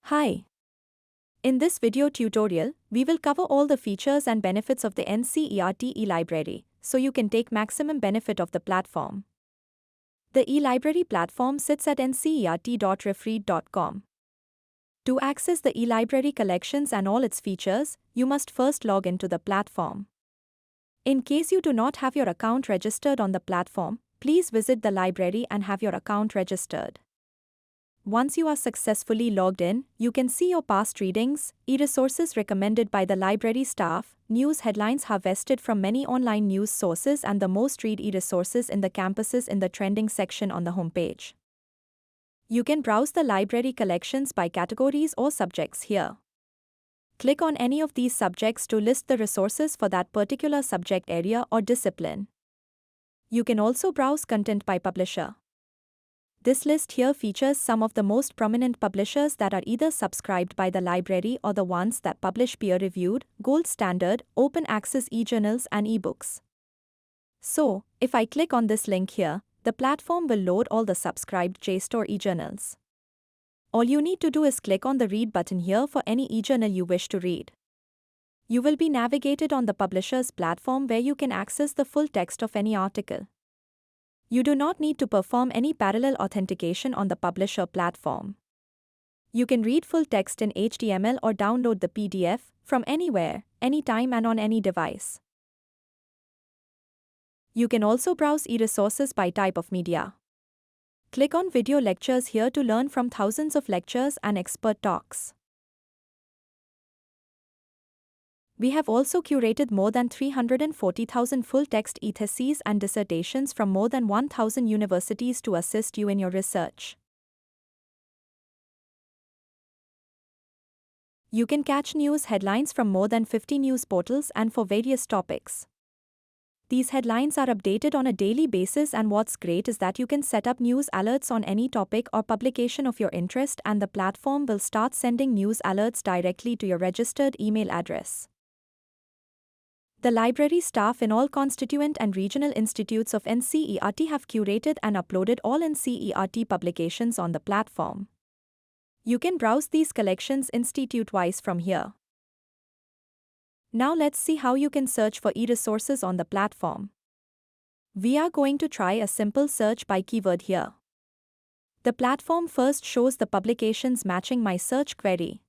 Hi. In this video tutorial, we will cover all the features and benefits of the NCERT eLibrary, so you can take maximum benefit of the platform. The eLibrary platform sits at ncert.refread.com. To access the eLibrary collections and all its features, you must first log into the platform. In case you do not have your account registered on the platform, please visit the library and have your account registered. Once you are successfully logged in, you can see your past readings, eResources recommended by the library staff, news headlines harvested from many online news sources, and the most read eResources in the campuses in the trending section on the homepage. You can browse the library collections by categories or subjects here. Click on any of these subjects to list the resources for that particular subject area or discipline. You can also browse content by publisher. This list here features some of the most prominent publishers that are either subscribed by the library or the ones that publish peer-reviewed, gold standard, open access e-journals and e-books. So, if I click on this link here, the platform will load all the subscribed JSTOR e-journals. All you need to do is click on the read button here for any e-journal you wish to read. You will be navigated on the publisher's platform where you can access the full text of any article. You do not need to perform any parallel authentication on the publisher platform. You can read full text in HTML or download the PDF from anywhere, anytime and on any device. You can also browse eResources by type of media. Click on video lectures here to learn from thousands of lectures and expert talks. We have also curated more than 340,000 full-text e-theses and dissertations from more than 1,000 universities to assist you in your research. You can catch news headlines from more than 50 news portals and for various topics. These headlines are updated on a daily basis, and what's great is that you can set up news alerts on any topic or publication of your interest, and the platform will start sending news alerts directly to your registered email address. The library staff in all constituent and regional institutes of NCERT have curated and uploaded all NCERT publications on the platform. You can browse these collections institute-wise from here. Now let's see how you can search for eResources on the platform. We are going to try a simple search by keyword here. The platform first shows the publications matching my search query.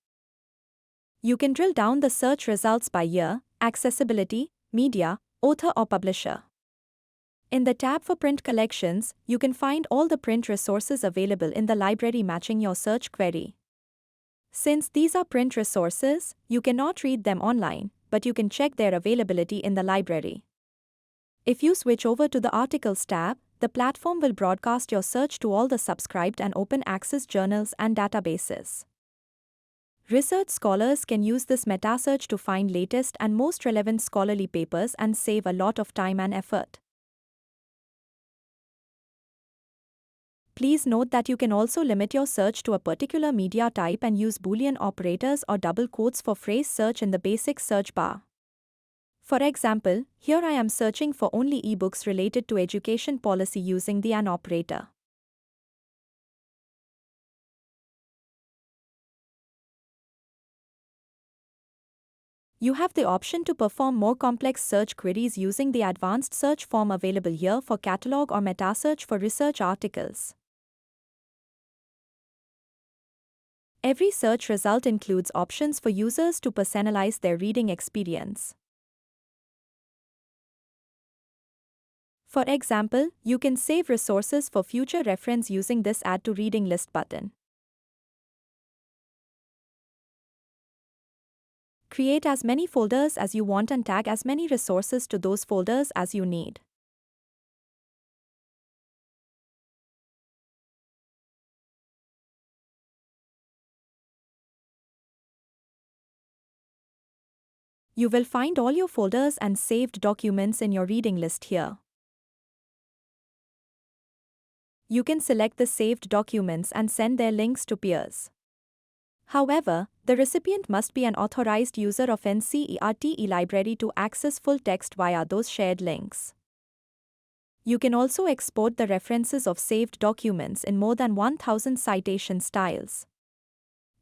You can drill down the search results by year, accessibility, media, author or publisher. In the tab for print collections, you can find all the print resources available in the library matching your search query. Since these are print resources, you cannot read them online, but you can check their availability in the library. If you switch over to the Articles tab, the platform will broadcast your search to all the subscribed and open access journals and databases. Research scholars can use this meta-search to find latest and most relevant scholarly papers and save a lot of time and effort. Please note that you can also limit your search to a particular media type and use Boolean operators or double quotes for phrase search in the basic search bar. For example, here I am searching for only ebooks related to education policy using the AND operator. You have the option to perform more complex search queries using the advanced search form available here for catalog or meta-search for research articles. Every search result includes options for users to personalize their reading experience. For example, you can save resources for future reference using this Add to Reading List button. Create as many folders as you want and tag as many resources to those folders as you need. You will find all your folders and saved documents in your reading list here. You can select the saved documents and send their links to peers. However, the recipient must be an authorized user of NCERT eLibrary to access full text via those shared links. You can also export the references of saved documents in more than 1,000 citation styles.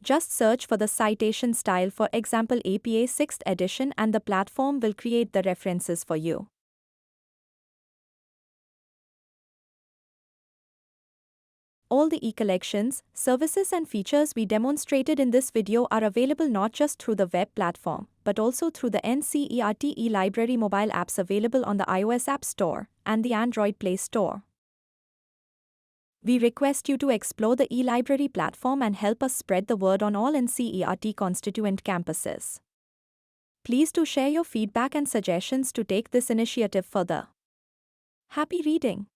Just search for the citation style, for example APA 6th edition, and the platform will create the references for you. All the e-collections, services and features we demonstrated in this video are available not just through the web platform, but also through the NCERT eLibrary mobile apps available on the iOS App Store and the Android Play Store. We request you to explore the eLibrary platform and help us spread the word on all NCERT constituent campuses. Please do share your feedback and suggestions to take this initiative further. Happy reading!